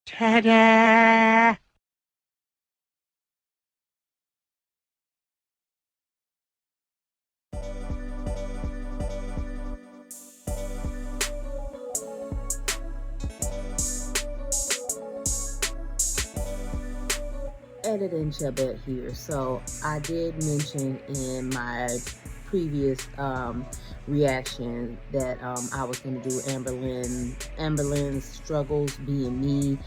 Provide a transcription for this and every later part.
Ta-da! Editing Chubbette here. So I did mention in my previous reaction that I was going to do amberlynn's struggles being me,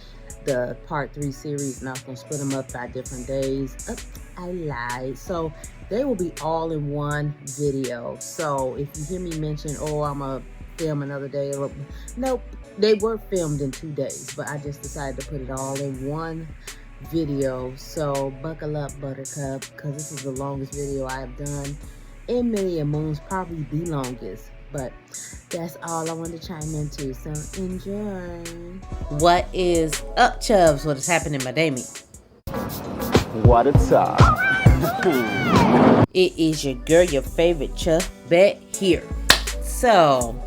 the part 3 series, and I was going to split them up by different days. I lied. So they will be all in one video. So if you hear me mention, oh, I'm gonna film another day, nope, they were filmed in 2 days, but I just decided to put it all in one video. So buckle up, buttercup, because this is the longest video I have done in many a moons, probably the longest. But that's all I wanted to chime into, so enjoy. What is up, Chubbs? What is happening, my Damie? What it's up? It is your girl, your favorite Chubbette here. So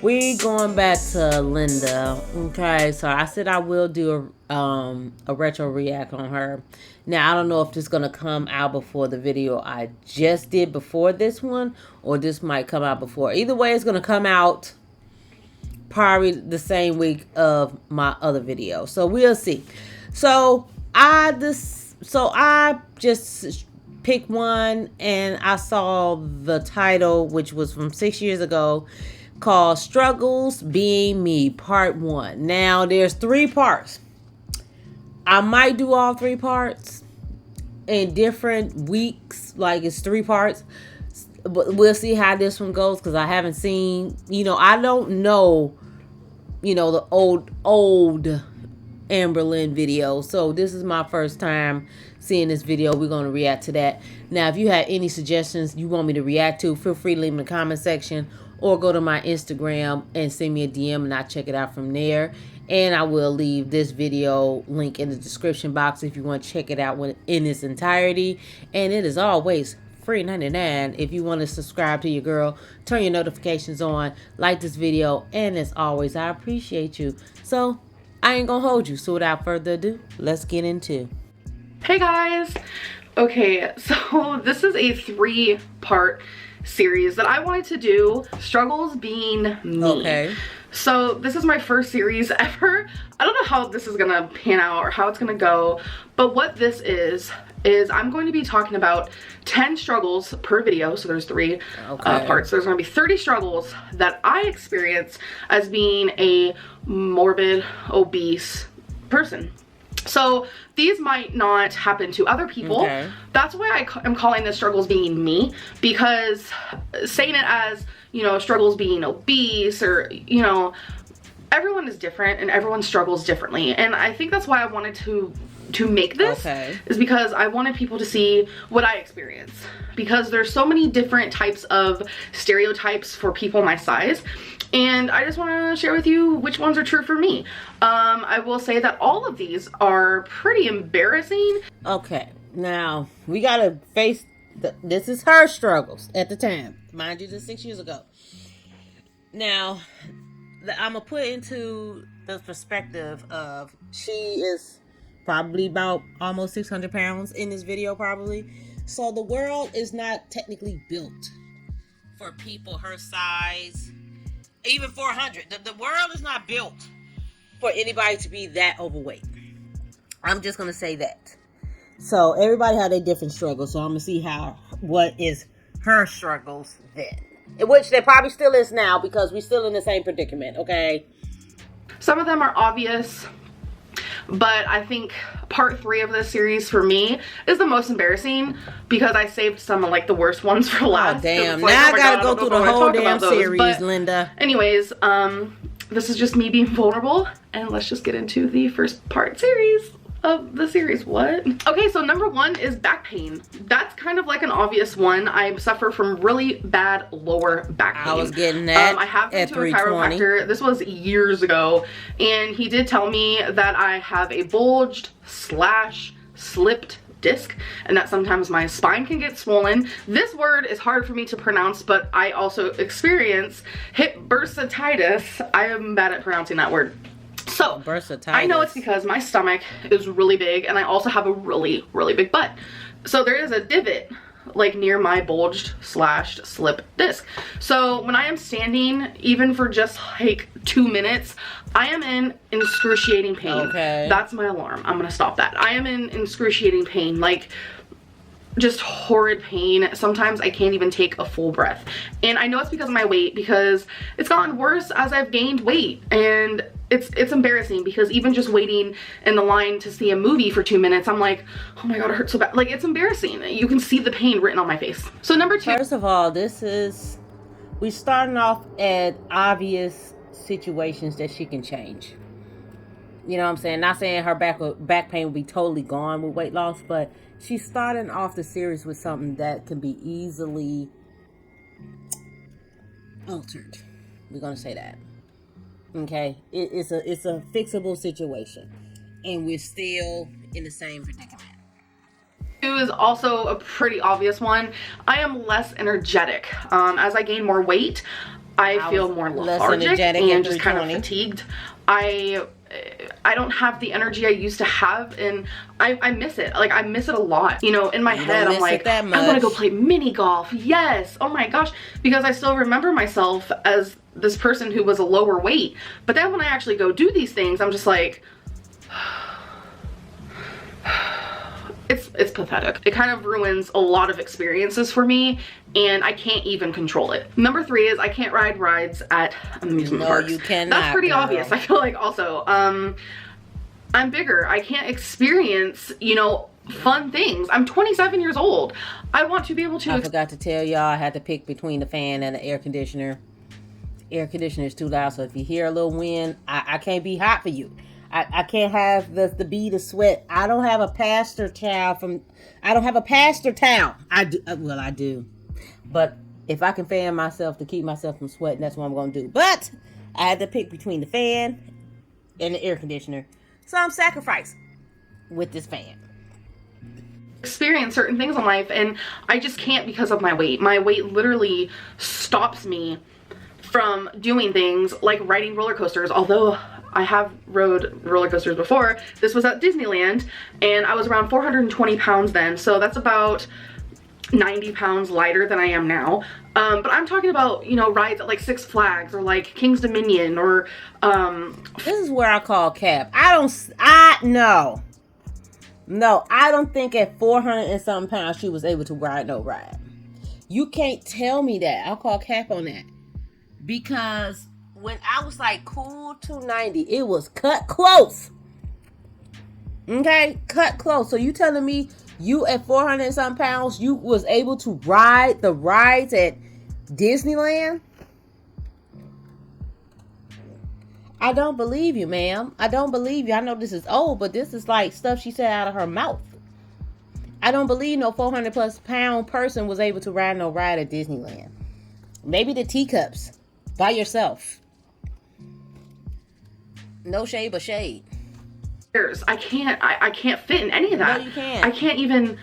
we going back to Lynnda. Okay, so I said I will do a retro react on her. Now I don't know if this is gonna come out before the video I just did before this one, or this might come out before. Either way, it's gonna come out probably the same week of my other video. So we'll see. So I just picked one, and I saw the title, which was from 6 years ago, called Struggles Being Me Part 1. Now there's 3 parts. I might do all 3 parts in different weeks, like it's 3 parts, but we'll see how this one goes, because I haven't seen, I don't know, the old amberlynn video. So this is my first time seeing this video. We're going to react to that. Now if you have any suggestions you want me to react to, feel free to leave them in the comment section, or go to my Instagram and send me a DM and I'll check it out from there. And I will leave this video link in the description box if you want to check it out in its entirety. And it is always free 99 if you want to subscribe to your girl, turn your notifications on, like this video, and as always, I appreciate you. So I ain't gonna hold you. So without further ado, let's get into. Hey guys! Okay, so this is a 3-part series that I wanted to do, Struggles Being Me. Okay. So this is my first series ever. I don't know how this is gonna pan out or how it's gonna go, but what this is I'm going to be talking about 10 struggles per video. So there's 3 parts. So there's gonna be 30 struggles that I experience as being a morbid, obese person. So these might not happen to other people. Okay. That's why I'm calling this Struggles Being Me, because saying it as, struggles being obese, or, everyone is different and everyone struggles differently. And I think that's why I wanted to make this, is because I wanted people to see what I experience, because there's so many different types of stereotypes for people my size. And I just want to share with you which ones are true for me. I will say that all of these are pretty embarrassing. Okay, now we gotta face this is her struggles at the time. Mind you, this is 6 years ago. Now, I'm gonna put into the perspective of, she is probably about almost 600 pounds in this video, probably. So the world is not technically built for people her size. Even 400. The world is not built for anybody to be that overweight. I'm just going to say that. So everybody had their different struggles. So I'm going to see what is her struggles then. Which there probably still is now, because we're still in the same predicament, okay? Some of them are obvious, but I think part 3 of this series for me is the most embarrassing, because I saved some of the worst ones for last. Oh, damn. Now I gotta go through the whole damn series, Lynnda. Anyways, this is just me being vulnerable, and let's just get into the first part series of the series. What? Okay, so number 1 is back pain. That's kind of like an obvious one. I suffer from really bad lower back pain. I was getting that I have been to a chiropractor. This was years ago, and he did tell me that I have a bulged / slipped disc, and that sometimes my spine can get swollen. This word is hard for me to pronounce, but I also experience hip bursitis. I am bad at pronouncing that word. So bursitis. I know it's because my stomach is really big and I also have a really, really big butt. So there is a divot like near my bulged / slip disc. So when I am standing, even for just like 2 minutes, I am in excruciating pain. Okay. That's my alarm. I'm gonna stop that. I am in excruciating pain, like just horrid pain. Sometimes I can't even take a full breath. And I know it's because of my weight, because it's gotten worse as I've gained weight. And it's embarrassing, because even just waiting in the line to see a movie for 2 minutes, I'm like, oh my God, it hurts so bad. Like, it's embarrassing. You can see the pain written on my face. So number 2. First of all, we starting off at obvious situations that she can change. You know what I'm saying? Not saying her back pain will be totally gone with weight loss, but she's starting off the series with something that can be easily altered. We're gonna say that. Okay, it's a fixable situation, and we're still in the same predicament. 2 is also a pretty obvious one. I am less energetic. As I gain more weight, I feel more lethargic and just kind of fatigued. I don't have the energy I used to have, and I miss it. Like, I miss it a lot. You know, in my head, I'm like, I want to go play mini golf. Yes. Oh my gosh. Because I still remember myself as this person who was a lower weight. But then when I actually go do these things, I'm just like, it's pathetic. It kind of ruins a lot of experiences for me, and I can't even control it. Number 3 is I can't ride rides at amusement parks. No, you cannot. That's pretty obvious. I feel like also, I'm bigger. I can't experience, you know, fun things. I'm 27 years old. I want to be able to. I forgot to tell y'all, I had to pick between the fan and the air conditioner. Air conditioner is too loud, so if you hear a little wind, I can't be hot for you. I can't have the bead of sweat. I don't have a pastor towel I do. Well, I do. But if I can fan myself to keep myself from sweating, that's what I'm going to do. But I had to pick between the fan and the air conditioner. So I'm sacrificing with this fan. Experience certain things in life, and I just can't because of my weight. My weight literally stops me from doing things like riding roller coasters. Although I have rode roller coasters before. This was at Disneyland, and I was around 420 pounds then, so that's about 90 pounds lighter than I am now. But I'm talking about, you know, rides at like Six Flags or like King's Dominion or this is where I call cap. No, I don't think at 400 and something pounds she was able to ride no ride. You can't tell me that. I'll call cap on that. Because when I was like cool 290, it was cut close. Okay, cut close. So you telling me you at 400 and something pounds, you was able to ride the rides at Disneyland? I don't believe you, ma'am. I don't believe you. I know this is old, but this is like stuff she said out of her mouth. I don't believe no 400 plus pound person was able to ride no ride at Disneyland. Maybe the teacups by yourself. No shade but shade. I can't fit in any of that. No, you can't. I can't even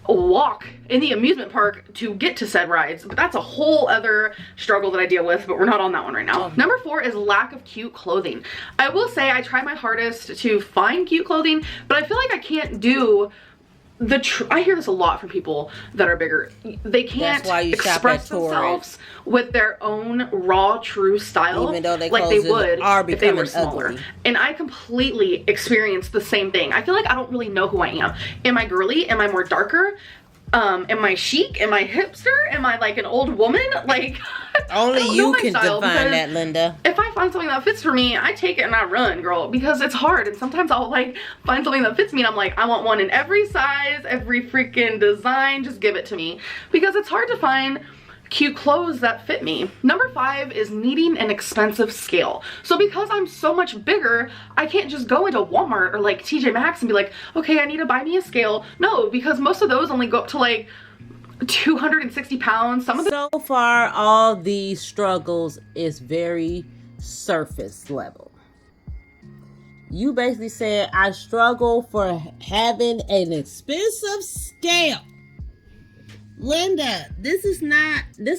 walk in the amusement park to get to said rides. But that's a whole other struggle that I deal with, but we're not on that one right now. Oh. Number 4 is lack of cute clothing. I will say I try my hardest to find cute clothing, but I feel like I can't do I hear this a lot from people that are bigger. They can't express themselves with their own raw, true style, even though like they would if they were smaller. Ugly. And I completely experience the same thing. I feel like I don't really know who I am. Am I girly? Am I more darker? Am I chic? Am I hipster? Am I like an old woman? Like, only you can define that, Lynnda. If I find something that fits for me, I take it and I run, girl, because it's hard. And sometimes I'll like find something that fits me and I'm like, I want one in every size, every freaking design, just give it to me. Because it's hard to find cute clothes that fit me. Number 5 is needing an expensive scale. So because I'm so much bigger, I can't just go into Walmart or like TJ Maxx and be like, okay, I need to buy me a scale. No, because most of those only go up to like 260 pounds. So far, all these struggles is very surface level. You basically said I struggle for having an expensive scale. Lynnda, this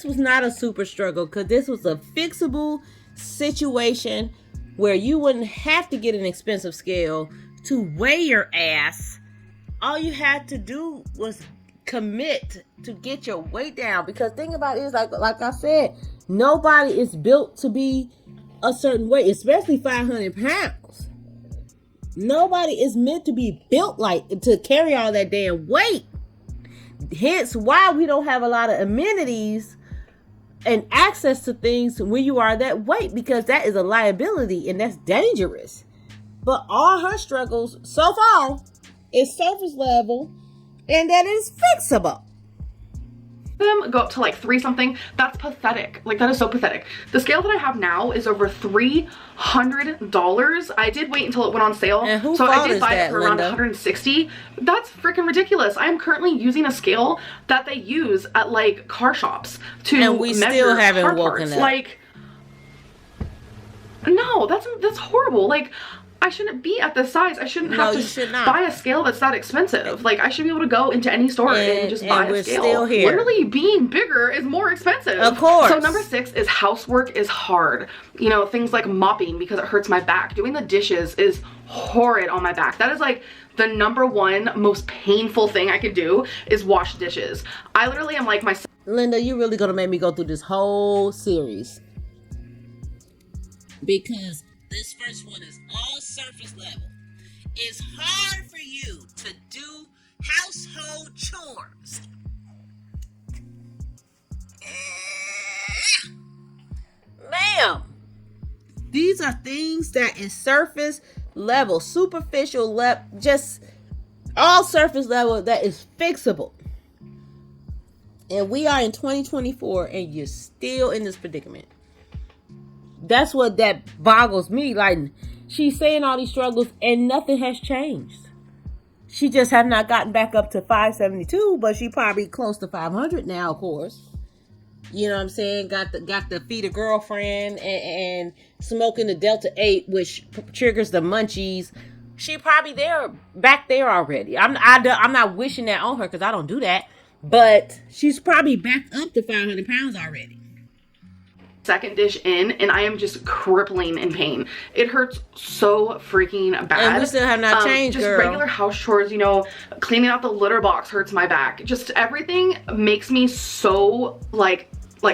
was not a super struggle, because this was a fixable situation where you wouldn't have to get an expensive scale to weigh your ass. All you had to do was commit to get your weight down. Because think about it, is like I said, nobody is built to be a certain weight, especially 500 pounds. Nobody is meant to be built like to carry all that damn weight. Hence why we don't have a lot of amenities and access to things when you are that weight, because that is a liability and that's dangerous. But all her struggles so far is surface level, and that is fixable. Them go up to like 3 something. That's pathetic. Like, that is so pathetic. The scale that I have now is over $300. I did wait until it went on sale, so I did buy it for around $160. That's freaking ridiculous. I am currently using a scale that they use at like car shops to and we measure still haven't car woken parts. up. Like, no, that's horrible. Like, I shouldn't be at this size. I shouldn't have to buy a scale that's that expensive. Like, I should be able to go into any store and just buy a scale. Still here. Literally, being bigger is more expensive. Of course. So number 6 is housework is hard. You know, things like mopping because it hurts my back. Doing the dishes is horrid on my back. That is like the number 1 most painful thing I could do is wash dishes. I literally am like my... Lynnda, you really gonna make me go through this whole series. Because this first one is all surface level. It's hard for you to do household chores. Ma'am, these are things that is surface level, superficial level, just all surface level that is fixable. And we are in 2024 and you're still in this predicament. That's what that boggles me. Like, she's saying all these struggles and nothing has changed. She just have not gotten back up to 572, but she probably close to 500 now, of course. You know what I'm saying? Got the feed a girlfriend and smoking the Delta 8, which triggers the munchies. She probably back there already. I'm not wishing that on her because I don't do that, but she's probably back up to 500 pounds already. Second dish in, and I am just crippling in pain. It hurts so freaking bad. And we still have not changed, just girl. Regular house chores, you know, cleaning out the litter box hurts my back. Just everything makes me so like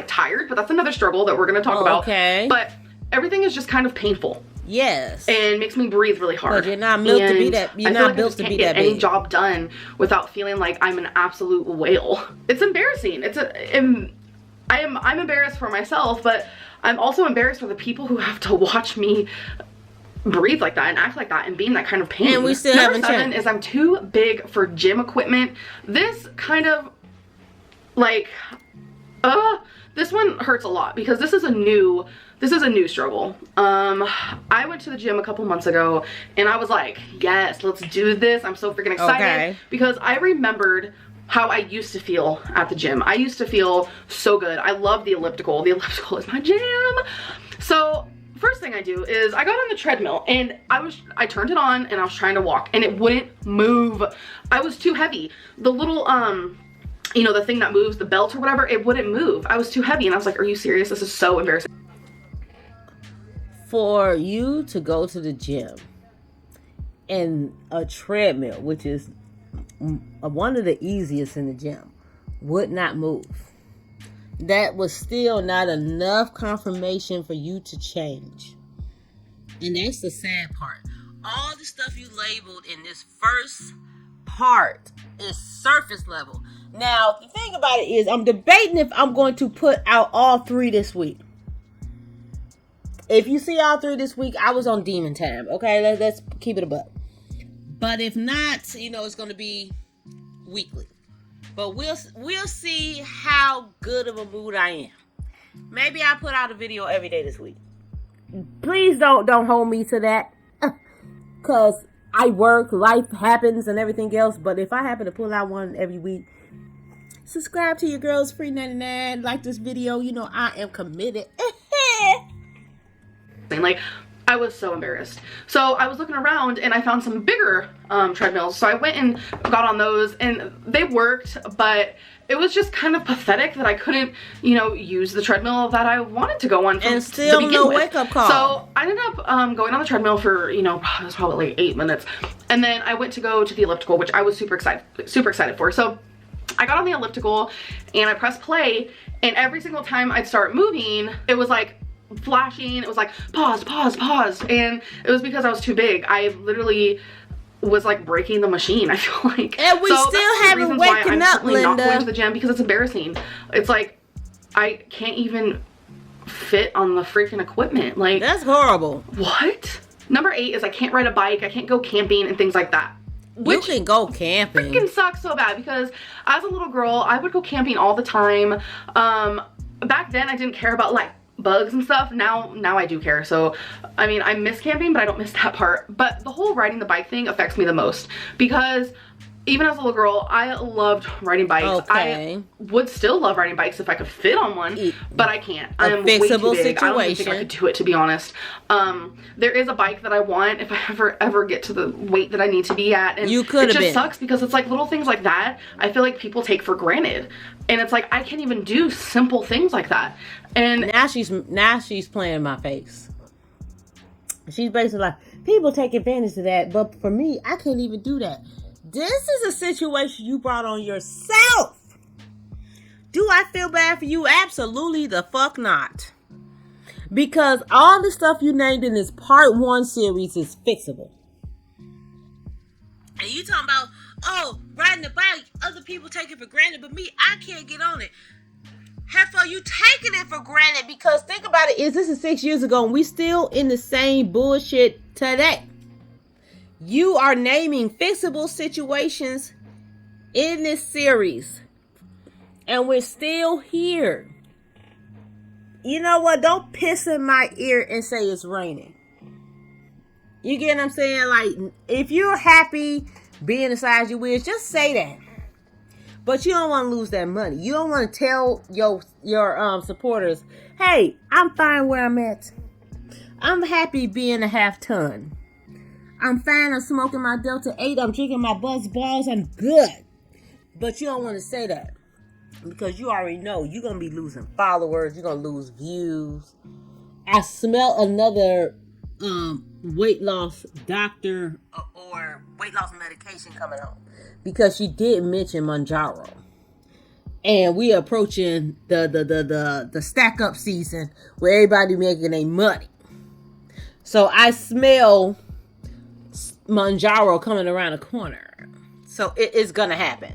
tired, but that's another struggle that we're gonna talk about. Okay. But everything is just kind of painful. Yes. And makes me breathe really hard. But you're not built to be that. You're not built to be that big. Any job done without feeling like I'm an absolute whale. It's embarrassing. I'm embarrassed for myself, but I'm also embarrassed for the people who have to watch me breathe like that and act like that and be in that kind of pain. And we still haven't changed. Number 7 is I'm too big for gym equipment. This kind of like, this one hurts a lot because this is a new struggle. I went to the gym a couple months ago and I was like, yes, let's do this. I'm so freaking excited because I remembered how I used to feel at the gym. I used to feel so good. I love the elliptical. The elliptical is my jam. So first thing I do is I got on the treadmill and I turned it on and I was trying to walk and it wouldn't move. I was too heavy. The little, you know, the thing that moves, the belt or whatever, it wouldn't move. I was too heavy and I was like, are you serious? This is so embarrassing. For you to go to the gym and a treadmill, which is one of the easiest in the gym, would not move. That was still not enough confirmation for you to change. And that's the sad part. All the stuff you labeled in this first part is surface level. Now, the thing about it is I'm debating if I'm going to put out all 3 this week. If you see all 3 this week, I was on demon time. Okay, let's keep it a buck. But if not, you know, it's going to be weekly. But we'll see how good of a mood I am. Maybe I'll put out a video every day this week. Please don't hold me to that. Because I work, life happens and everything else. But if I happen to pull out one every week, subscribe to your girls free 99. Like this video. You know I am committed. Like, I was so embarrassed. So I was looking around and I found some bigger treadmills. So I went and got on those and they worked, but it was just kind of pathetic that I couldn't, you know, use the treadmill that I wanted to go on. And still no wake up call. So I ended up going on the treadmill for, you know, it was probably like 8 minutes. And then I went to go to the elliptical, which I was super excited for. So I got on the elliptical and I pressed play, and every single time I'd start moving, it was like flashing. It was like pause, pause, pause. And it was because I was too big. I literally was like breaking the machine, I feel like. And we still haven't waken up, Lynnda. Not going to the gym because it's embarrassing. It's like I can't even fit on the freaking equipment. Like, that's horrible. What? Number 8 is I can't ride a bike. I can't go camping and things like that. You can go camping. Freaking sucks so bad because as a little girl, I would go camping all the time. Back then I didn't care about like bugs and stuff. Now I do care. So I mean, I miss camping, but I don't miss that part. But the whole riding the bike thing affects me the most because even as a little girl, I loved riding bikes. Okay. I would still love riding bikes if I could fit on one, but I can't. I'm way too big. Situation. I don't even think I could do it, to be honest. There is a bike that I want if I ever get to the weight that I need to be at. And you could have been. It just sucks because it's like little things like that I feel like people take for granted. And it's like I can't even do simple things like that. And now she's playing in my face. She's basically like, people take advantage of that, but for me, I can't even do that. This is a situation you brought on yourself. Do I feel bad for you? Absolutely the fuck not. Because all the stuff you named in this part 1 series is fixable. And you talking about, oh, riding the bike, other people take it for granted, but me, I can't get on it. Heifer, you taking it for granted because think about it, this is 6 years ago and we still in the same bullshit today. You are naming fixable situations in this series. And we're still here. You know what? Don't piss in my ear and say it's raining. You get what I'm saying? Like, if you're happy being the size you is, just say that. But you don't want to lose that money. You don't want to tell your supporters, hey, I'm fine where I'm at. I'm happy being a half ton. I'm fine. I'm smoking my Delta 8. I'm drinking my Buzz Balls. I'm good. But you don't want to say that because you already know you're going to be losing followers. You're going to lose views. I smell another weight loss doctor or weight loss medication coming on because she did mention Manjaro. And we are approaching the stack up season where everybody making their money. So I smell Manjaro coming around the corner. So it is gonna happen.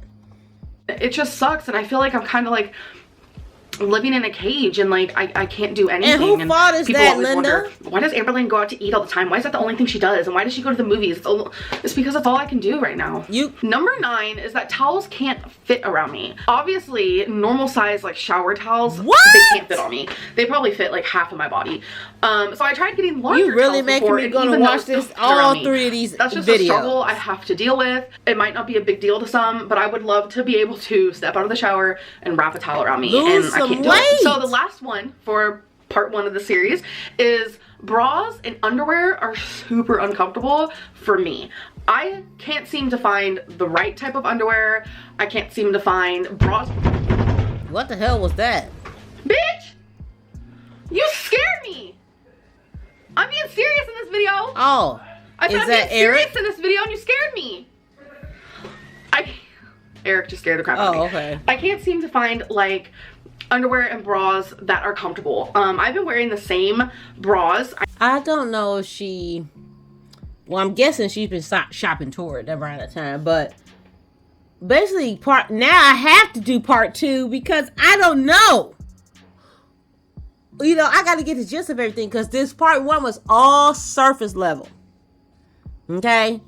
It just sucks, and I feel like I'm kind of like living in a cage, and like I can't do anything. And who fault is people that, always Lynnda? wonder, why does Amberlynn go out to eat all the time? Why is that the only thing she does? And why does she go to the movies? It's because that's all I can do right now. Number 9 is that towels can't fit around me. Obviously, normal size like shower towels, they can't fit on me. They probably fit like half of my body. So I tried getting larger towels. You really making me gonna watch this all 3 of these videos. That's just a struggle I have to deal with. It might not be a big deal to some, but I would love to be able to step out of the shower and wrap a towel around me. Lose and I can't do weight. it. So the last one for part 1 of the series is bras and underwear are super uncomfortable for me. I can't seem to find the right type of underwear. I can't seem to find bras. What the hell was that? Bitch! You scared me! I'm being serious in this video. Oh, I said is I'm that being serious Eric? in this video and you scared me. Eric just scared the crap out of me. Oh, okay. I can't seem to find like underwear and bras that are comfortable. I've been wearing the same bras. I don't know if she... Well, I'm guessing she's been shopping toward around that time, but basically now I have to do part 2 because I don't know. You know, I got to get the gist of everything because this part 1 was all surface level. Okay?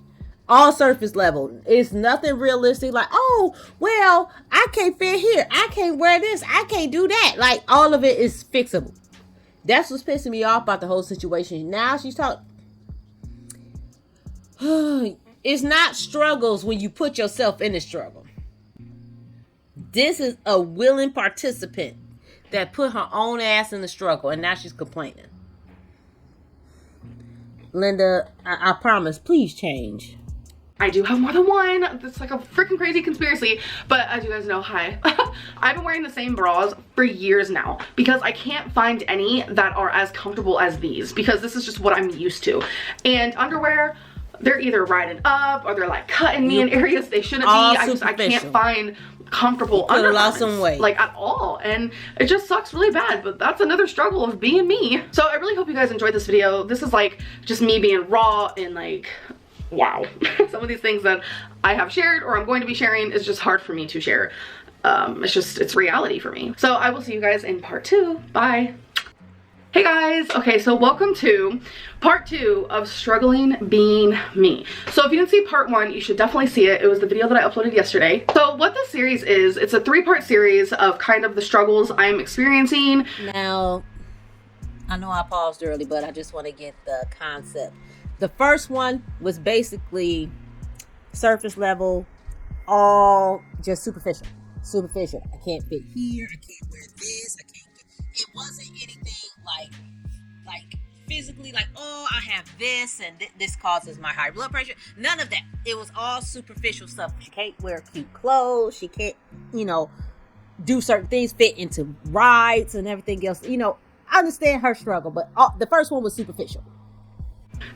All surface level. It's nothing realistic. Like, oh, well, I can't fit here. I can't wear this. I can't do that. Like, all of it is fixable. That's what's pissing me off about the whole situation. Now she's talking. It's not struggles when you put yourself in a struggle. This is a willing participant that put her own ass in the struggle, and now she's complaining. Lynnda, I promise, please change. I do have more than one. It's like a freaking crazy conspiracy. But as you guys know, hi. I've been wearing the same bras for years now because I can't find any that are as comfortable as these, because this is just what I'm used to. And underwear, they're either riding up or they're like cutting me in areas they shouldn't be. I can't find comfortable undergarments, some weight, like at all, and it just sucks really bad. But that's another struggle of being me. So I really hope you guys enjoyed this video. This is like just me being raw and like, wow. Some of these things that I have shared or I'm going to be sharing is just hard for me to share. It's reality for me. So I will see you guys in part 2. Bye. Hey guys, okay, so welcome to part 2 of struggling being me. So if you didn't see part 1, you should definitely see it. It was the video that I uploaded yesterday. So what this series is, it's a 3-part series of kind of the struggles I'm experiencing. Now, I know I paused early, but I just want to get the concept. The first one was basically surface level, all just superficial. I can't fit here, I can't wear this, I can't get, it wasn't anything like physically like, oh, I have this and this causes my high blood pressure. None of that. It was all superficial stuff. She can't wear cute clothes, she can't, do certain things, fit into rides and everything else. I understand her struggle, but the first one was superficial.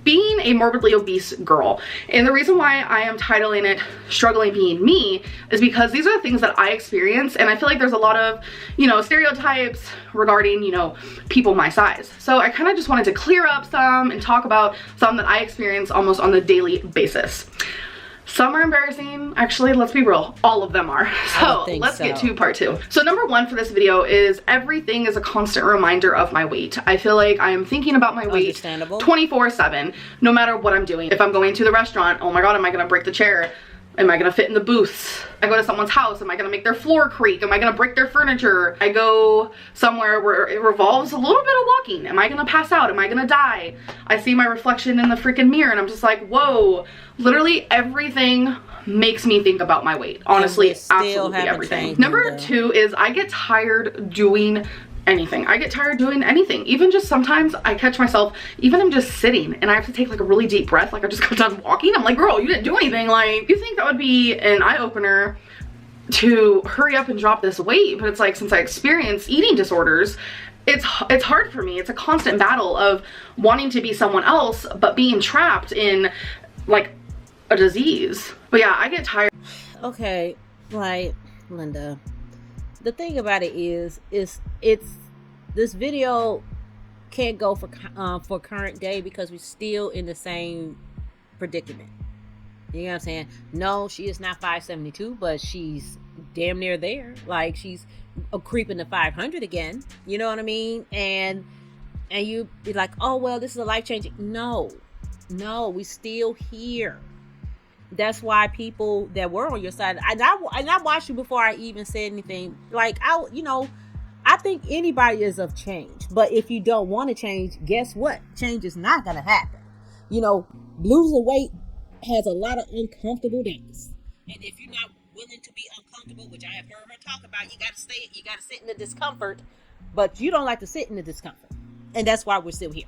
Being a morbidly obese girl, and the reason why I am titling it Struggling Being Me is because these are the things that I experience, and I feel like there's a lot of stereotypes regarding people my size. So I kind of just wanted to clear up some and talk about some that I experience almost on the daily basis. Some are embarrassing, actually, let's be real, all of them are. So let's get to part 2. So number 1 for this video is everything is a constant reminder of my weight. I feel like I am thinking about my weight 24/7, no matter what I'm doing. If I'm going to the restaurant, oh my God, am I gonna break the chair? Am I gonna fit in the booths? I go to someone's house, am I gonna make their floor creak? Am I gonna break their furniture? I go somewhere where it revolves a little bit of walking. Am I gonna pass out? Am I gonna die? I see my reflection in the freaking mirror and I'm just like, whoa. Literally everything makes me think about my weight. Honestly, absolutely everything. Number 2 is I get tired doing anything. I get tired doing anything. Even just sometimes I catch myself, even I'm just sitting and I have to take like a really deep breath, like I just got done walking. I'm like, girl, you didn't do anything. Like, you think that would be an eye-opener to hurry up and drop this weight, but it's like, since I experience eating disorders, it's hard for me. It's a constant battle of wanting to be someone else but being trapped in like a disease. But yeah, I get tired. Okay, like, Lynnda, the thing about it is this video can't go for current day because we're still in the same predicament. You know what I'm saying? No, she is not 572, but she's damn near there. Like, she's creeping to 500 again. You know what I mean? And you be like, oh well, this is a life changing. No, we still here. That's why people that were on your side, and I watched you before I even said anything. Like, I think anybody is of change, but if you don't want to change, guess what? Change is not going to happen. Losing weight has a lot of uncomfortable days, and if you're not willing to be uncomfortable, which I have heard her talk about, you got to sit in the discomfort, but you don't like to sit in the discomfort, and that's why we're still here.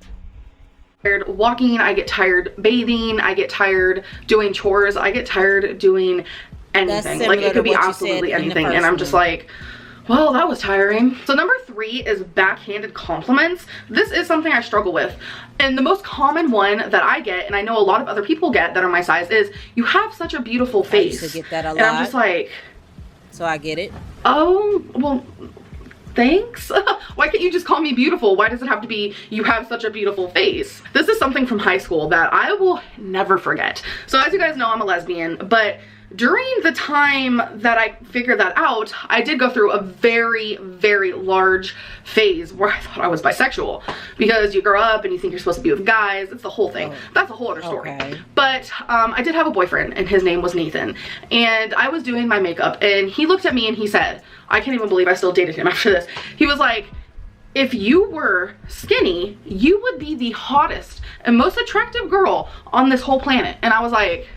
Walking, I get tired bathing, I get tired doing chores, I get tired doing anything. Like, it could be absolutely anything, and I'm just like, well, that was tiring. So number 3 is backhanded compliments. This is something I struggle with, and the most common one that I get, and I know a lot of other people get that are my size, is you have such a beautiful face. I used to get that a lot. And I'm just like, so I get it. Oh, well, thanks. Why can't you just call me beautiful? Why does it have to be you have such a beautiful face? This is something from high school that I will never forget. So as you guys know, I'm a lesbian, but during the time that I figured that out, I did go through a very, very large phase where I thought I was bisexual, because you grow up and you think you're supposed to be with guys. It's the whole thing. Oh, that's a whole other story. Okay. But I did have a boyfriend, and his name was Nathan, and I was doing my makeup, and he looked at me and he said, I can't even believe I still dated him after this. He was like, if you were skinny, you would be the hottest and most attractive girl on this whole planet. And I was like,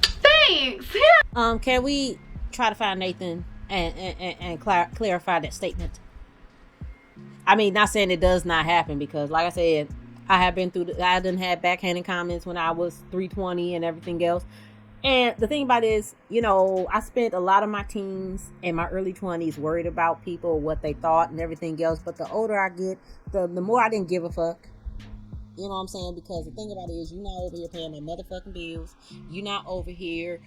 thanks. Yeah. Can we try to find Nathan and clarify that statement? I mean, not saying it does not happen, because like I said, I done had backhanded comments when I was 320 and everything else. And the thing about it is, you know, I spent a lot of my teens and my early 20s worried about people, what they thought and everything else. But the older I get, the more I didn't give a fuck. You know what I'm saying? Because the thing about it is, you're not over here paying my motherfucking bills. You're not over here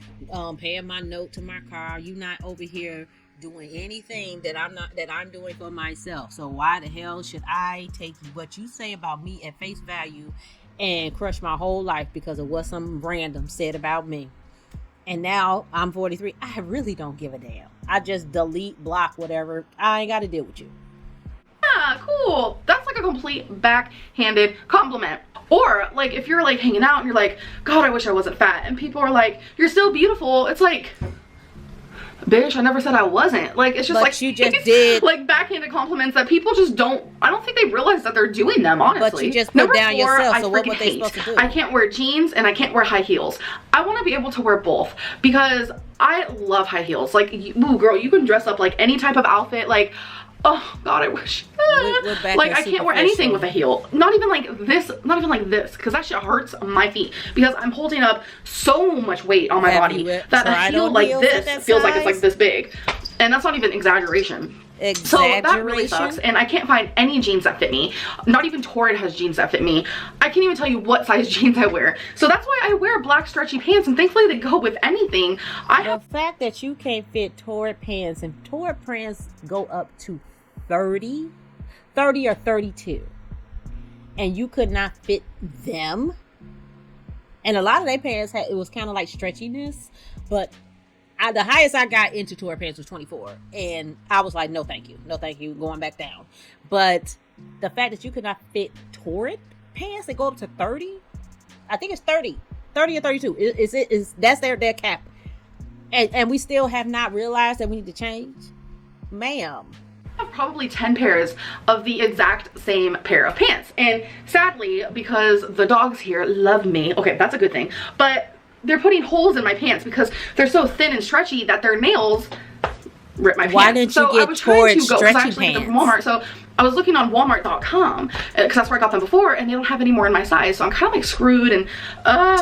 paying my note to my car. You're not over here doing anything that I'm doing for myself. So why the hell should I take what you say about me at face value and crush my whole life because of what some random said about me? And now I'm 43. I really don't give a damn. I just delete, block, whatever. I ain't got to deal with you. Yeah, cool. That's like a complete backhanded compliment. Or like if you're like hanging out and you're like, God, I wish I wasn't fat, and people are like, you're still beautiful. It's like, bitch, I never said I wasn't. Like, it's just But like you just did. Like backhanded compliments that people just don't, I don't think they realize that they're doing them, honestly. But you just put Number down 4, yourself, I so what freaking were they hate. supposed to do? I can't wear jeans and I can't wear high heels. I want to be able to wear both because I love high heels. Like, ooh, girl, you can dress up like any type of outfit. Like, oh God, I wish. Like, I can't wear anything with a heel. Not even like this, because that shit hurts my feet because I'm holding up so much weight on my body that a heel like this feels like it's like this big. And that's not even exaggeration. So that really sucks, and I can't find any jeans that fit me. Not even Torrid has jeans that fit me. I can't even tell you what size jeans I wear. So that's why I wear black stretchy pants, and thankfully they go with anything. The fact that you can't fit Torrid pants, and Torrid pants go up to 30 or 32, and you could not fit them. And a lot of their pants it was kind of like stretchiness, but the highest I got into Torrid pants was 24, and I was like, no thank you, going back down. But the fact that you could not fit Torrid pants that go up to 30, I think it's 30 or 32, is that's their cap, and we still have not realized that we need to change, ma'am. I have probably 10 pairs of the exact same pair of pants, and sadly, because the dogs here love me, okay, that's a good thing, but they're putting holes in my pants because they're so thin and stretchy that their nails rip my pants. Why didn't you get Torrid stretchy pants? From Walmart, so I was looking on Walmart.com because that's where I got them before, and they don't have any more in my size, so I'm kind of like screwed. And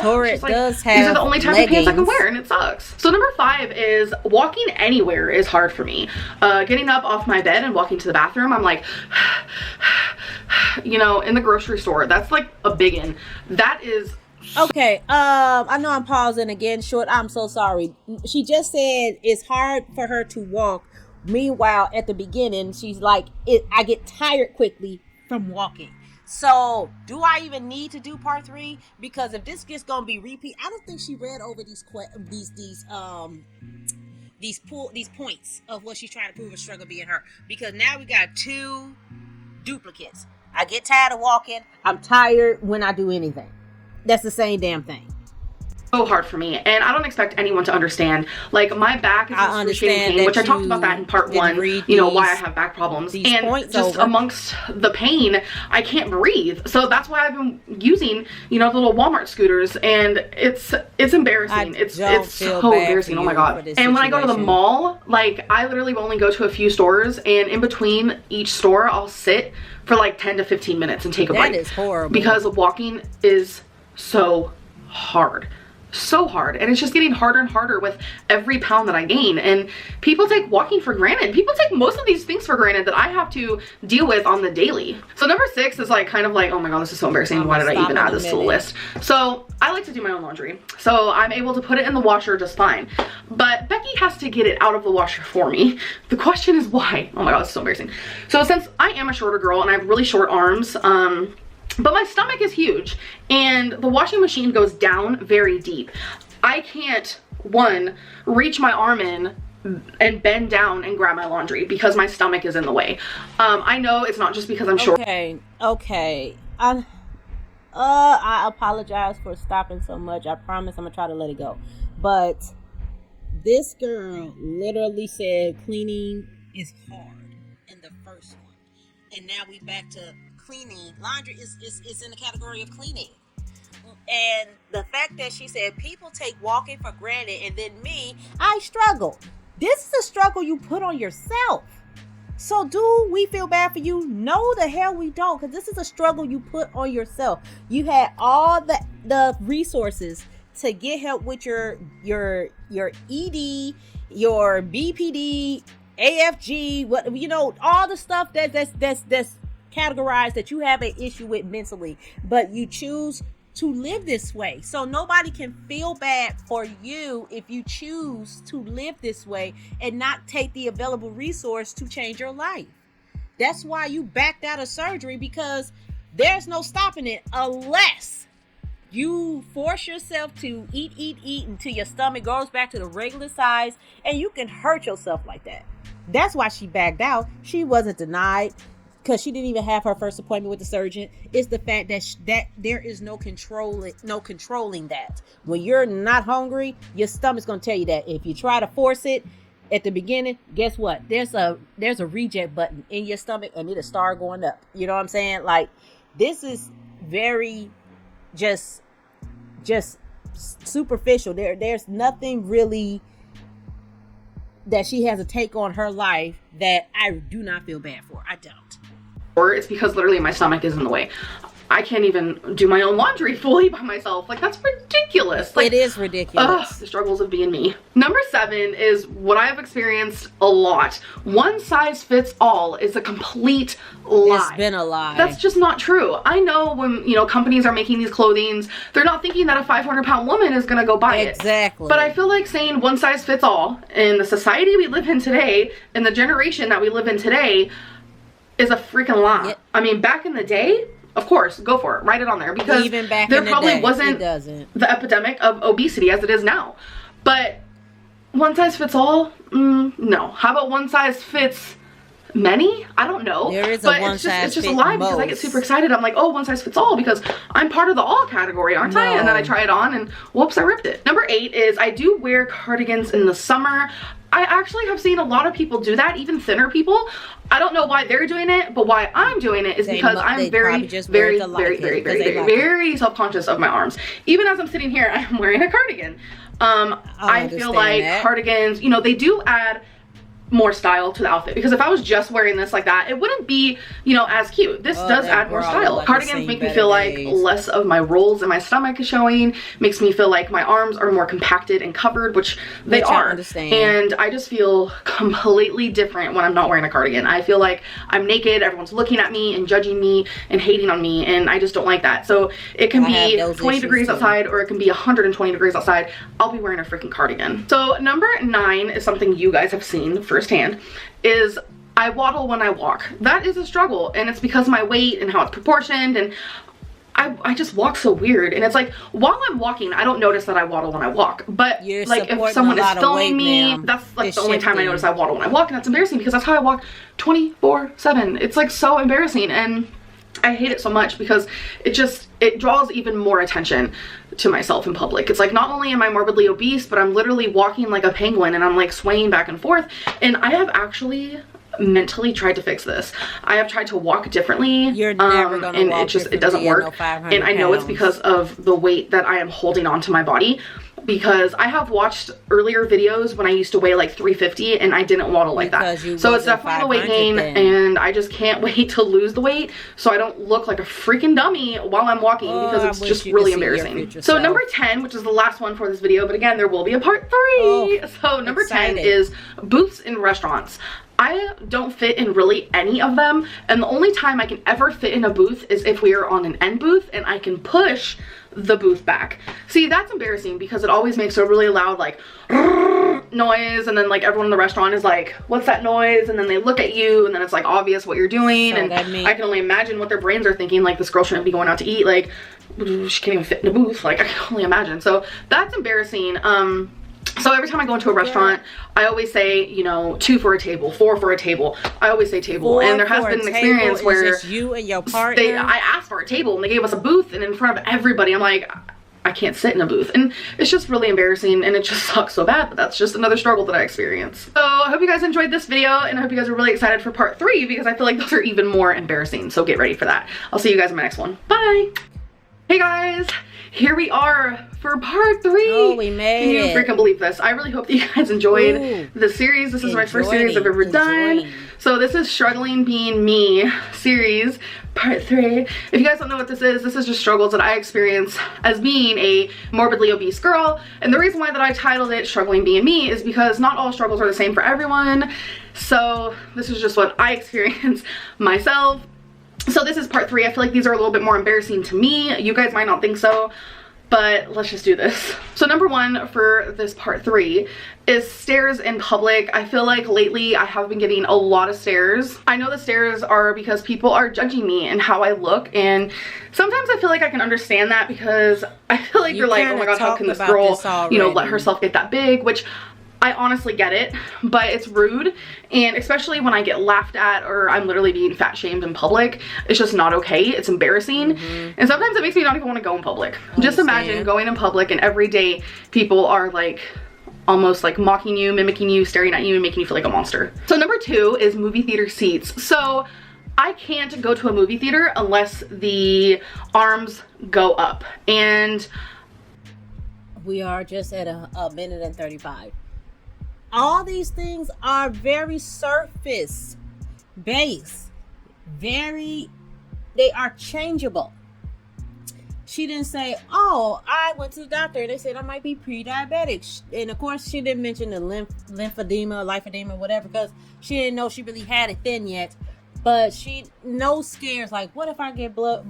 Torrid like, does have these are the only type leggings. of pants I can wear, and it sucks. So number 5 is walking anywhere is hard for me. Getting up off my bed and walking to the bathroom, I'm like, you know, in the grocery store, that's like a biggin. That is. Okay, I know I'm pausing again, short. I'm so sorry. She just said it's hard for her to walk. Meanwhile, at the beginning, she's like, I get tired quickly from walking. So, do I even need to do part 3? Because if this gets gonna be repeat, I don't think she read over these points of what she's trying to prove a struggle being her. Because now we got 2 duplicates. I get tired of walking. I'm tired when I do anything. That's the same damn thing. So hard for me, and I don't expect anyone to understand. Like, my back is in excruciating pain, which I talked about that in part 1, you know, why I have back problems, and just amongst the pain I can't breathe. So that's why I've been using, you know, the little Walmart scooters, and it's embarrassing. It's so embarrassing. Oh my God. And when I go to the mall, like, I literally only go to a few stores, and in between each store I'll sit for like 10 to 15 minutes and take a break. That is horrible. Because walking is so hard. So hard, and it's just getting harder and harder with every pound that I gain. And people take walking for granted. People take most of these things for granted that I have to deal with on the daily. So number 6 is like kind of like, oh my God, this is so embarrassing. Why did I even add this to the list? So I like to do my own laundry, so I'm able to put it in the washer just fine, but Becky has to get it out of the washer for me. The question is why? Oh my God, this is so embarrassing. So since I am a shorter girl and I have really short arms, but my stomach is huge, and the washing machine goes down very deep. I can't, one, reach my arm in and bend down and grab my laundry because my stomach is in the way. I know it's not just because I'm short. Okay. I apologize for stopping so much. I promise I'm gonna try to let it go. But this girl literally said cleaning is hard in the first one, and now we back to cleaning. Laundry is in the category of cleaning. And the fact that she said people take walking for granted, and then me, I struggle. This is a struggle you put on yourself. So do we feel bad for you? No, the hell we don't, because this is a struggle you put on yourself. You had all the resources to get help with your ED, your BPD, AFG, what, you know, all the stuff that's categorized that you have an issue with mentally, but you choose to live this way. So nobody can feel bad for you if you choose to live this way and not take the available resource to change your life. That's why you backed out of surgery, because there's no stopping it unless you force yourself to eat until your stomach goes back to the regular size, and you can hurt yourself like that. That's why she backed out. She wasn't denied, because she didn't even have her first appointment with the surgeon. It's the fact that there is no controlling that. When you're not hungry, your stomach's gonna tell you that. If you try to force it at the beginning, guess what? There's a reject button in your stomach, and it'll start going up. You know what I'm saying? Like, this is very just superficial. There's nothing really that she has a take on her life that I do not feel bad for. I don't. Or it's because literally my stomach is in the way. I can't even do my own laundry fully by myself. Like, that's ridiculous. Like, it is ridiculous. The struggles of being me. Number 7 is what I've experienced a lot. One size fits all is a complete lie. It's been a lie. That's just not true. I know when, you know, companies are making these clothings, they're not thinking that a 500-pound woman is gonna go buy it. Exactly. But I feel like saying one size fits all in the society we live in today, in the generation that we live in today, is a freaking lie. Yep. I mean, back in the day, of course, go for it. Write it on there, because even back there in the probably day, wasn't the epidemic of obesity as it is now. But one size fits all? No. How about one size fits many? I don't know. There is but a one size it's just a lie, because I get super excited. I'm like, oh, one size fits all, because I'm part of the all category, aren't I? And then I try it on and whoops, I ripped it. Number 8 is I do wear cardigans in the summer. I actually have seen a lot of people do that, even thinner people. I don't know why they're doing it, but why I'm doing it is because I'm very self-conscious of my arms. Even as I'm sitting here, I'm wearing a cardigan. I feel like cardigans, you know, they do add more style to the outfit, because if I was just wearing this like that, it wouldn't be, you know, as cute. This does add more style. Like, cardigans make me feel like less of my rolls in my stomach is showing, makes me feel like my arms are more compacted and covered, which they are. And I just feel completely different when I'm not wearing a cardigan. I feel like I'm naked, everyone's looking at me and judging me and hating on me, and I just don't like that. So it can be 20 degrees outside, or it can be 120 degrees outside. I'll be wearing a freaking cardigan. So number 9 is something you guys have seen firsthand, is I waddle when I walk. That is a struggle, and it's because of my weight and how it's proportioned, and I just walk so weird. And it's like, while I'm walking, I don't notice that I waddle when I walk, but like if someone is filming me, that's like the only time I notice I waddle when I walk, and that's embarrassing, because that's how I walk 24/7. It's like so embarrassing, and I hate it so much, because it draws even more attention to myself in public. It's like, not only am I morbidly obese, but I'm literally walking like a penguin, and I'm like swaying back and forth. And I have actually mentally tried to fix this. I have tried to walk differently. You're never gonna and walk it doesn't work. And I know it's because of the weight that I am holding onto my body, because I have watched earlier videos when I used to weigh like 350 and I didn't waddle like that. So it's definitely the weight gain, and I just can't wait to lose the weight so I don't look like a freaking dummy while I'm walking, because it's just really embarrassing. So number 10, which is the last one for this video, but again, there will be a part 3. So number 10 is booths in restaurants. I don't fit in really any of them, and the only time I can ever fit in a booth is if we are on an end booth and I can push the booth back. See, that's embarrassing, because it always makes a really loud like noise, and then like everyone in the restaurant is like, what's that noise? And then they look at you, and then it's like obvious what you're doing, and I can only imagine what their brains are thinking, like, this girl shouldn't be going out to eat, like she can't even fit in a booth. Like, I can only imagine. So that's embarrassing. So every time I go into a restaurant, I always say, you know, 2 for a table, 4 for a table. I always say table. And there has been an experience where you and your partner, I asked for a table and they gave us a booth, and in front of everybody, I'm like, I can't sit in a booth. And it's just really embarrassing, and it just sucks so bad, but that's just another struggle that I experience. So I hope you guys enjoyed this video, and I hope you guys are really excited for part 3, because I feel like those are even more embarrassing. So get ready for that. I'll see you guys in my next one. Bye. Hey guys, here we are for part 3. Oh, we made it. Can you freaking believe this? I really hope that you guys enjoyed the series. This is my first series I've ever done. So this is Struggling Being Me series, part 3. If you guys don't know what this is just struggles that I experience as being a morbidly obese girl. And the reason why that I titled it Struggling Being Me is because not all struggles are the same for everyone. So this is just what I experience myself. So this is part 3. I feel like these are a little bit more embarrassing to me. You guys might not think so, but let's just do this. So number 1 for this part 3 is stares in public. I feel like lately I have been getting a lot of stares. I know the stares are because people are judging me and how I look, and sometimes I feel like I can understand that because I feel like you're like, oh my god, how can this girl, you know, let herself get that big, which I honestly get it, but it's rude, and especially when I get laughed at or I'm literally being fat shamed in public, it's just not okay. It's embarrassing, and sometimes it makes me not even want to go in public. Just imagine going in public and every day people are like almost like mocking you, mimicking you, staring at you, and making you feel like a monster. So number 2 is movie theater seats. So I can't go to a movie theater unless the arms go up, and we are just at a minute and 35. All these things are very surface based, they are changeable. She didn't say, oh, I went to the doctor and they said I might be pre-diabetic. And of course she didn't mention the lymphedema, lipedema, whatever, because she didn't know she really had it then yet. But she no scares like, what if I get blood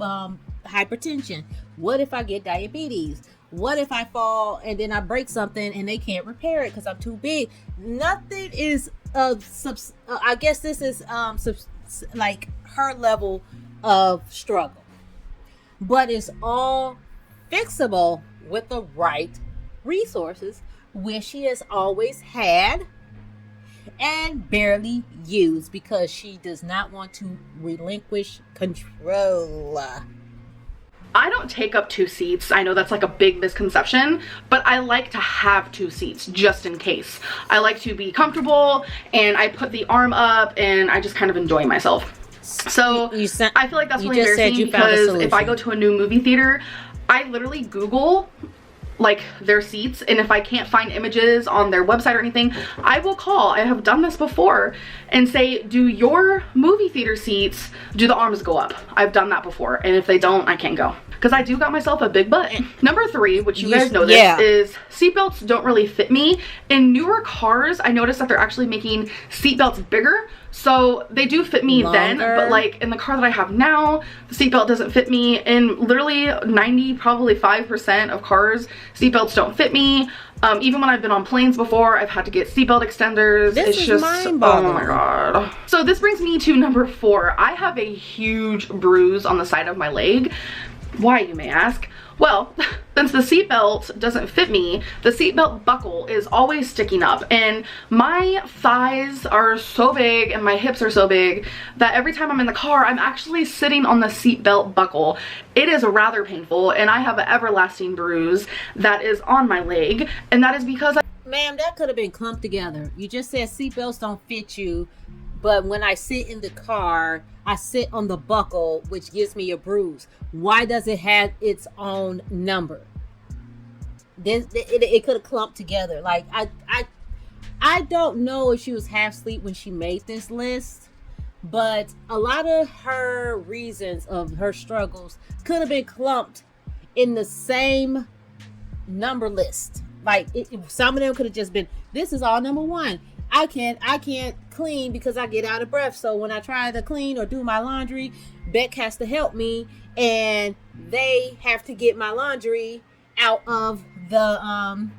hypertension? What if I get diabetes? What if I fall and then I break something and they can't repair it because I'm too big? Nothing is I guess this is like her level of struggle, but it's all fixable with the right resources, which she has always had and barely used because she does not want to relinquish control. I don't take up 2 seats. I know that's like a big misconception, but I like to have 2 seats just in case. I like to be comfortable, and I put the arm up and I just kind of enjoy myself. So I feel like that's really embarrassing because if I go to a new movie theater, I literally Google like their seats, and if I can't find images on their website or anything, I will call. I have done this before and say, do your movie theater seats, do the arms go up? I've done that before, and if they don't, I can't go because I do got myself a big butt. Number 3, which you guys know this, is seatbelts don't really fit me. In newer cars, I noticed that they're actually making seatbelts bigger, so they do fit me then, but like in the car that I have now, the seatbelt doesn't fit me. In literally 90, probably 5% of cars, seatbelts don't fit me. Even when I've been on planes before, I've had to get seatbelt extenders. It's just mind-boggling. Oh my god. So this brings me to number 4. I have a huge bruise on the side of my leg. Why, you may ask? Well, since the seatbelt doesn't fit me, the seatbelt buckle is always sticking up, and my thighs are so big and my hips are so big that every time I'm in the car, I'm actually sitting on the seatbelt buckle. It is rather painful, and I have an everlasting bruise that is on my leg, and that is because Ma'am, that could have been clumped together. You just said seatbelts don't fit you, but when I sit in the car, I sit on the buckle, which gives me a bruise. Why does it have its own number? It could have clumped together. Like I don't know if she was half asleep when she made this list, but a lot of her reasons of her struggles could have been clumped in the same number list. Like some of them could have just been, this is all number 1. I can't clean because I get out of breath. So when I try to clean or do my laundry, Beck has to help me, and they have to get my laundry out of the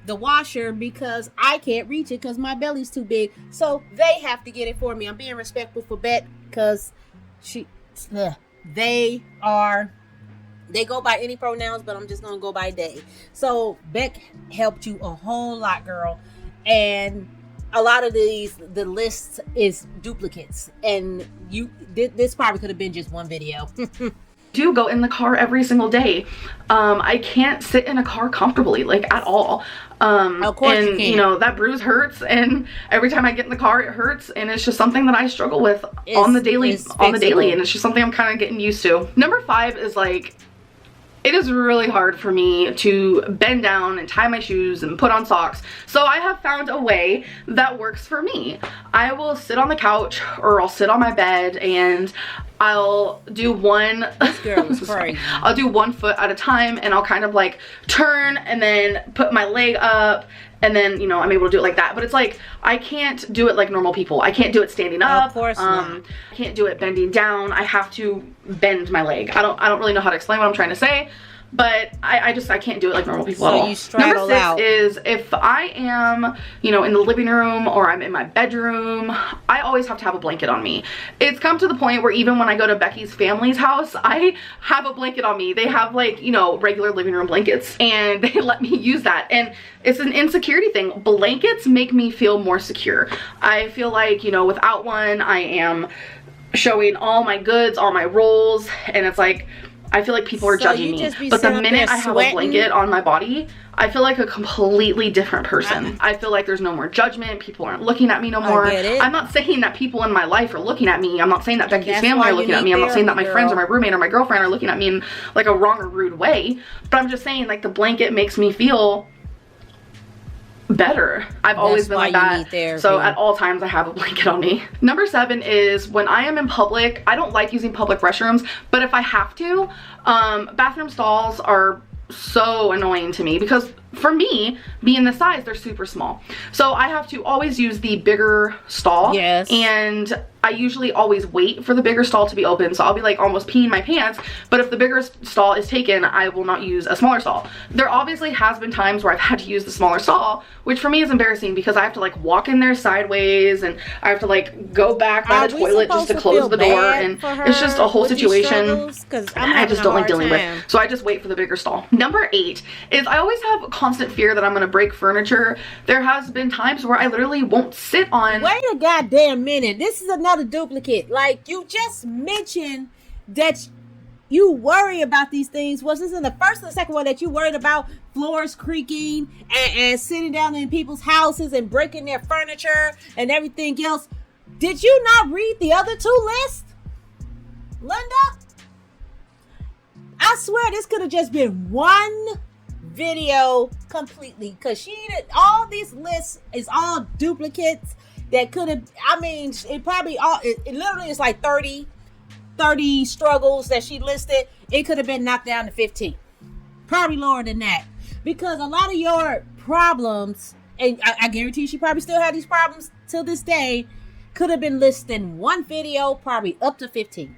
washer because I can't reach it because my belly's too big. So they have to get it for me. I'm being respectful for Beck because they go by any pronouns, but I'm just gonna go by they. So Beck helped you a whole lot, girl, and a lot of the list is duplicates, and this probably could have been just one video. do go in the car every single day. I can't sit in a car comfortably, like at all. Of course and you can. You know, that bruise hurts, and every time I get in the car it hurts, and it's just something that I struggle with on the daily, and it's just something I'm kind of getting used to. Number 5 is like it is really hard for me to bend down and tie my shoes and put on socks. So I have found a way that works for me. I will sit on the couch or I'll sit on my bed and I'll do one, This girl is crazy. I'll do one foot at a time, and I'll kind of like turn and then put my leg up, and then, you know, I'm able to do it like that. But it's like, I can't do it like normal people. I can't do it standing up. Of course not. I can't do it bending down. I have to bend my leg. I don't really know how to explain what I'm trying to say, but I can't do it like normal people at all. You straddle Number 6 out. is if I am, you know, in the living room or I'm in my bedroom, I always have to have a blanket on me. It's come to the point where even when I go to Becky's family's house, I have a blanket on me. They have, like, you know, regular living room blankets, and they let me use that. And it's an insecurity thing. Blankets make me feel more secure. I feel like, you know, without one, I am showing all my goods, all my rolls, and it's like, I feel like people are judging me. But the minute I have a blanket on my body, I feel like a completely different person. I feel like there's no more judgment. People aren't looking at me no more. I'm not saying that people in my life are looking at me. I'm not saying that Becky's family are looking at me. I'm not saying that my friends or my roommate or my girlfriend are looking at me in like a wrong or rude way. But I'm just saying, like, the blanket makes me feel better. I've always been like that. So at all times I have a blanket on me. Number 7 is when I am in public, I don't like using public restrooms, but if I have to, bathroom stalls are so annoying to me because for me, being this size, they're super small. So I have to always use the bigger stall. Yes. And I usually always wait for the bigger stall to be open. So I'll be like almost peeing my pants. But if the bigger stall is taken, I will not use a smaller stall. There obviously has been times where I've had to use the smaller stall, which for me is embarrassing because I have to like walk in there sideways and I have to like go back by the toilet just to close the door. And it's just a whole situation I just don't like dealing with. So I just wait for the bigger stall. Number 8 is I always have constant fear that I'm gonna break furniture. There has been times where I literally won't sit on. Wait a goddamn minute. This is another duplicate. Like, you just mentioned that you worry about these things. Was this in the first and the second one that you worried about floors creaking and sitting down in people's houses and breaking their furniture and everything else? Did you not read the other 2 lists, Lynnda? I swear this could have just been one video completely, because she did all these lists is all duplicates that could have, I mean, it probably all it literally is like 30 struggles that she listed. It could have been knocked down to 15, probably lower than that, because a lot of your problems, and I guarantee she probably still had these problems till this day, could have been listed in one video, probably up to 15.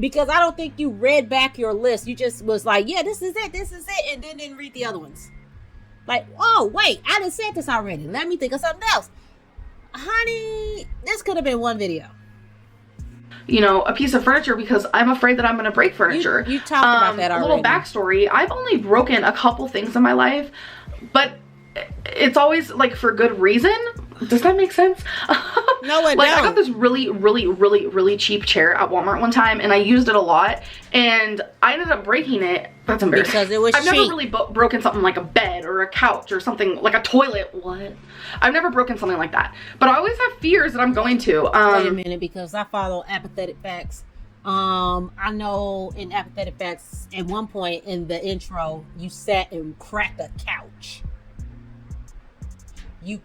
Because I don't think you read back your list. You just was like, yeah, this is it, and then didn't read the other ones. Like, oh, wait, I done said this already. Let me think of something else. Honey, this could have been one video. You know, a piece of furniture because I'm afraid that I'm going to break furniture. You talked about that already. A little backstory. I've only broken a couple things in my life, but it's always like for good reason. Does that make sense? No, it like don't. I got this really cheap chair at Walmart one time, and I used it a lot, and I ended up breaking it. That's embarrassing. Because it was I've cheap. never really broken something like a bed or a couch or something like a toilet. What? I've never broken something like that, but I always have fears that I'm going to. Wait a minute, because I follow Apathetic Facts. I know in Apathetic Facts, at one point in the intro, you sat and cracked a couch. You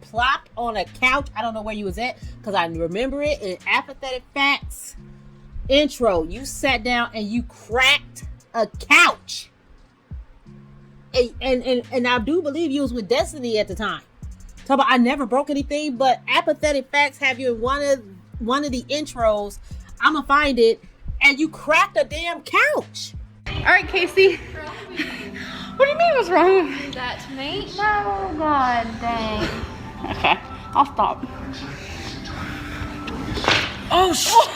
plopped on a couch. I don't know where you was at, because I remember it in Apathetic Facts intro. You sat down and you cracked a couch. And I do believe you was with Destiny at the time. Talk about I never broke anything, but Apathetic Facts have you in one of the intros. I'ma find it, and you cracked a damn couch. All right, Casey. What do you mean what's wrong? Do that to me? No, God dang. Okay, I'll stop. Oh shit.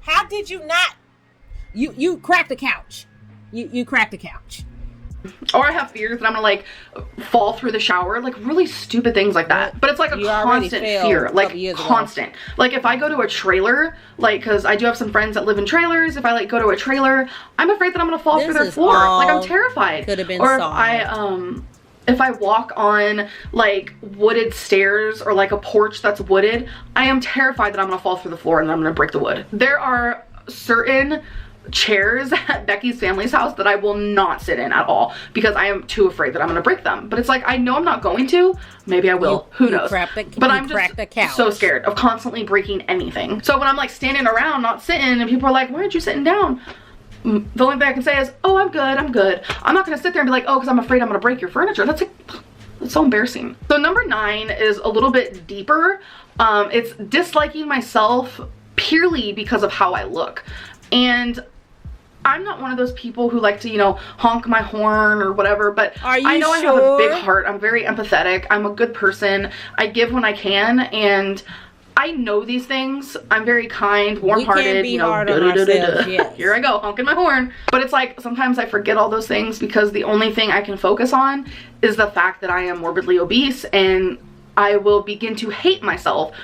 How did you not? You cracked the couch. You cracked the couch. Or I have fears that I'm gonna like fall through the shower, like really stupid things like that. But it's like a constant fear, like constant. Like if I go to a trailer, like, cause I do have some friends that live in trailers. If I like go to a trailer, I'm afraid that I'm gonna fall through their floor. Like I'm terrified. Could have been or if solved. I if I walk on like wooded stairs or like a porch that's wooded, I am terrified that I'm gonna fall through the floor and I'm gonna break the wood. There are certain chairs at Becky's family's house that I will not sit in at all because I am too afraid that I'm gonna break them. But it's like, I know I'm not going to. Maybe I will. Who knows? But I'm just so scared of constantly breaking anything. So when I'm like standing around, not sitting, and people are like, why aren't you sitting down? The only thing I can say is, oh, I'm good, I'm good. I'm not gonna sit there and be like, oh, because I'm afraid I'm gonna break your furniture. That's like, that's so embarrassing. So number 9 is a little bit deeper. It's disliking myself purely because of how I look. And I'm not one of those people who like to, you know, honk my horn or whatever, but I know I have a big heart. I'm very empathetic. I'm a good person. I give when I can, and I know these things. I'm very kind, warm-hearted, you know, yes. Here I go, honking my horn. But it's like, sometimes I forget all those things because the only thing I can focus on is the fact that I am morbidly obese, and I will begin to hate myself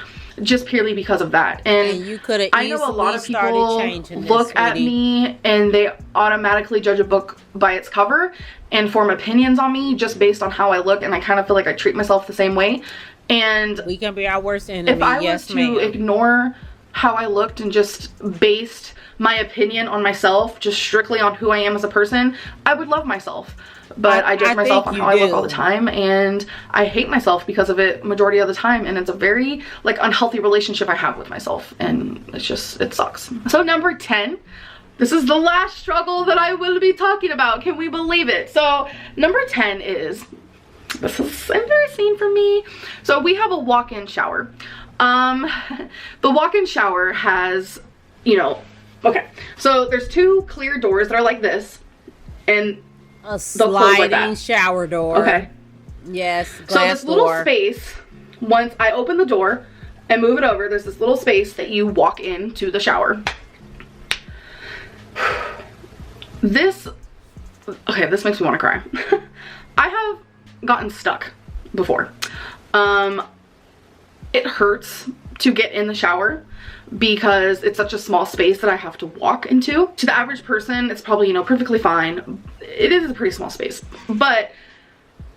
just purely because of that. And you could have I know a lot of people look at me and they automatically judge a book by its cover and form opinions on me just based on how I look, and I kind of feel like I treat myself the same way. And we can be our worst enemy. If I was to ignore how I looked and just based my opinion on myself just strictly on who I am as a person, I would love myself. But I judge myself on how I look all the time, and I hate myself because of it majority of the time, and it's a very like unhealthy relationship I have with myself, and it's just, it sucks. So number 10, this is the last struggle that I will be talking about. Can we believe it? So number 10 is, this is embarrassing for me. So we have a walk-in shower. The walk-in shower has, you know, okay, so there's 2 clear doors that are like this, and a sliding shower door. Okay. Yes, glass so this little space, once I open the door and move it over, there's this little space that you walk into the shower. This, okay, this makes me want to cry. I have gotten stuck before. It hurts to get in the shower because it's such a small space that I have to walk into. To the average person, it's probably, you know, perfectly fine. It is a pretty small space, but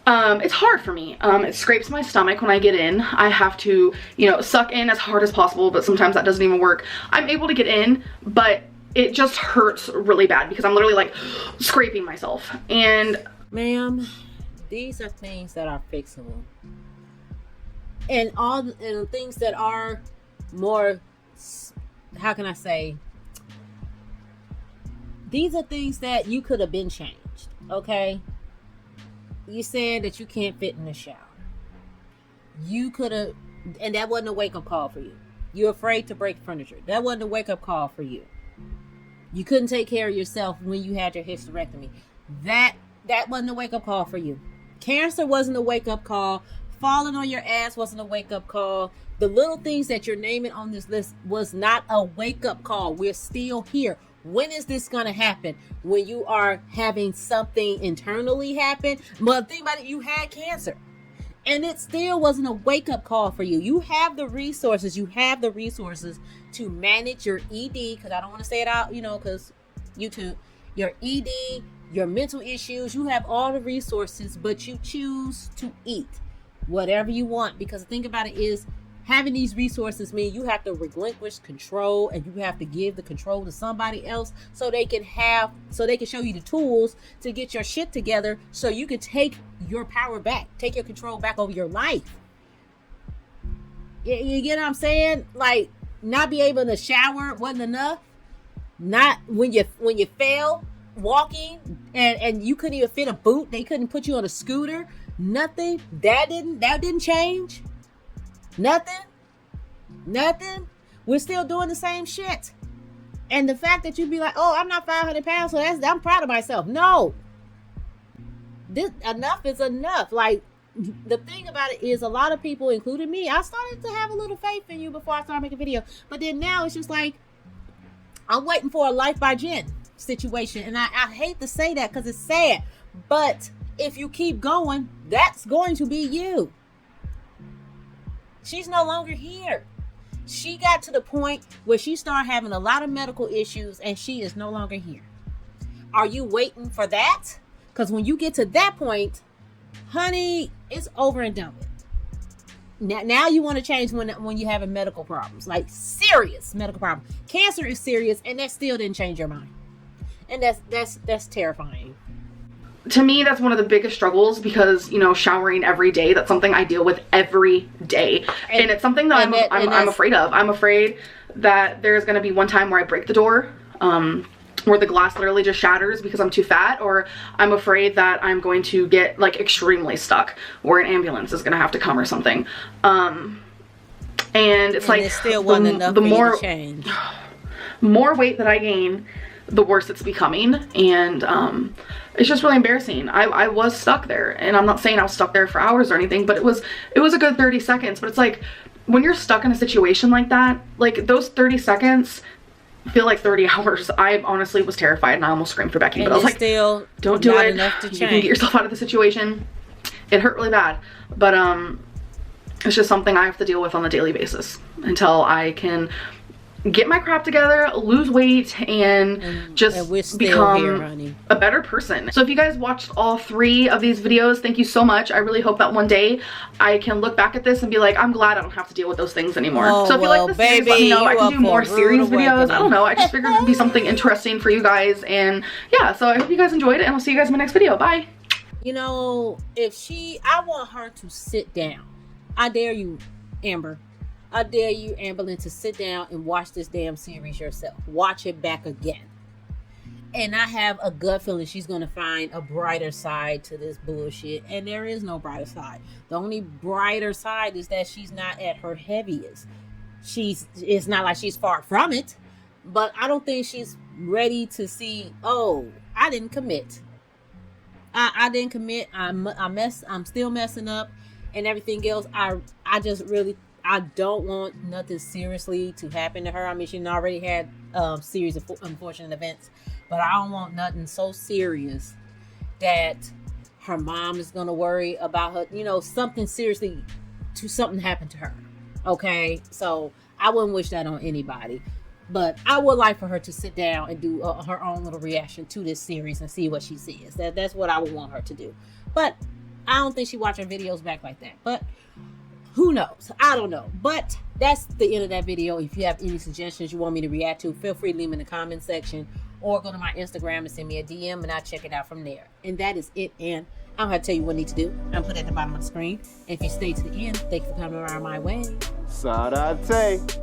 it's hard for me. It scrapes my stomach when I get in. I have to, you know, suck in as hard as possible, but sometimes that doesn't even work. I'm able to get in, but it just hurts really bad because I'm literally like scraping myself. And ma'am, these are things that are fixable. And and things that are more, how can I say, these are things that you could have been changed, okay? You said that you can't fit in the shower. You could have, and that wasn't a wake-up call for you. You're afraid to break furniture. That wasn't a wake-up call for you. You couldn't take care of yourself when you had your hysterectomy. That wasn't a wake-up call for you. Cancer wasn't a wake-up call. Falling on your ass wasn't a wake-up call. The little things that you're naming on this list was not a wake-up call. We're still here. When is this going to happen? When you are having something internally happen? Well, think about it. You had cancer. And it still wasn't a wake-up call for you. You have the resources. You have the resources to manage your ED. Because I don't want to say it out, you know, because YouTube. Your ED, your mental issues. You have all the resources, but you choose to eat whatever you want. Because the thing about it is, having these resources mean you have to relinquish control, and you have to give the control to somebody else so they can show you the tools to get your shit together so you can take your power back, take your control back over your life. You get what I'm saying? Like, not be able to shower wasn't enough. Not when you fell walking and you couldn't even fit a boot, they couldn't put you on a scooter. Nothing. That didn't change. Nothing. We're still doing the same shit. And the fact that you'd be like, oh, I'm not 500 pounds, so I'm proud of myself. No. Enough is enough. Like, the thing about it is, a lot of people, including me, I started to have a little faith in you before I started making video. But then now it's just like, I'm waiting for a Life by Jen situation. And I hate to say that because it's sad. But if you keep going, that's going to be you. She's no longer here. She got to the point where she started having a lot of medical issues and she is no longer here. Are you waiting for that? Because when you get to that point, honey, it's over and done with. Now you want to change when you having medical problems, like serious medical problems. Cancer is serious, and that still didn't change your mind, and that's terrifying. To me, that's one of the biggest struggles because, you know, showering every day, that's something I deal with every day, and it's something that I'm afraid of. I'm afraid that there's going to be one time where I break the door, where the glass literally just shatters because I'm too fat, or I'm afraid that I'm going to get like extremely stuck, or an ambulance is going to have to come or something. And it's like still wasn't enough the for more you to change. More weight that I gain, the worse it's becoming, and it's just really embarrassing. I was stuck there, and I'm not saying I was stuck there for hours or anything, but it was a good 30 seconds. But it's like when you're stuck in a situation like that, like those 30 seconds feel like 30 hours. I honestly was terrified, and I almost screamed for Becky, but I was like, still don't do it. You can get yourself out of the situation. It hurt really bad, but it's just something I have to deal with on a daily basis until I can get my crap together, lose weight, and just become a better person. So if you guys watched all 3 of these videos, thank you so much. I really hope that one day I can look back at this and be like, I'm glad I don't have to deal with those things anymore. So if you like this series, let me know. I can do more series videos. I don't know. I just figured it'd be something interesting for you guys. And yeah, so I hope you guys enjoyed it, and I'll see you guys in my next video. Bye. You know, I want her to sit down. I dare you, Amber. I dare you, Amberlynn, to sit down and watch this damn series yourself. Watch it back again. And I have a gut feeling she's going to find a brighter side to this bullshit. And there is no brighter side. The only brighter side is that she's not at her heaviest. It's not like she's far from it. But I don't think she's ready to see, oh, I didn't commit. I didn't commit. I'm still messing up and everything else. I don't want nothing seriously to happen to her. I mean, she already had a series of unfortunate events, but I don't want nothing so serious that her mom is going to worry about her, you know, something happened to her. Okay. So I wouldn't wish that on anybody, but I would like for her to sit down and do her own little reaction to this series and see what she sees. That's what I would want her to do. But I don't think she watching videos back like that, but who knows? I don't know. But that's the end of that video. If you have any suggestions you want me to react to, feel free to leave them in the comment section or go to my Instagram and send me a DM and I'll check it out from there. And that is it. And I don't have to tell you what I need to do. I'm put it at the bottom of the screen. And if you stay to the end, thank you for coming around my way. Sarate.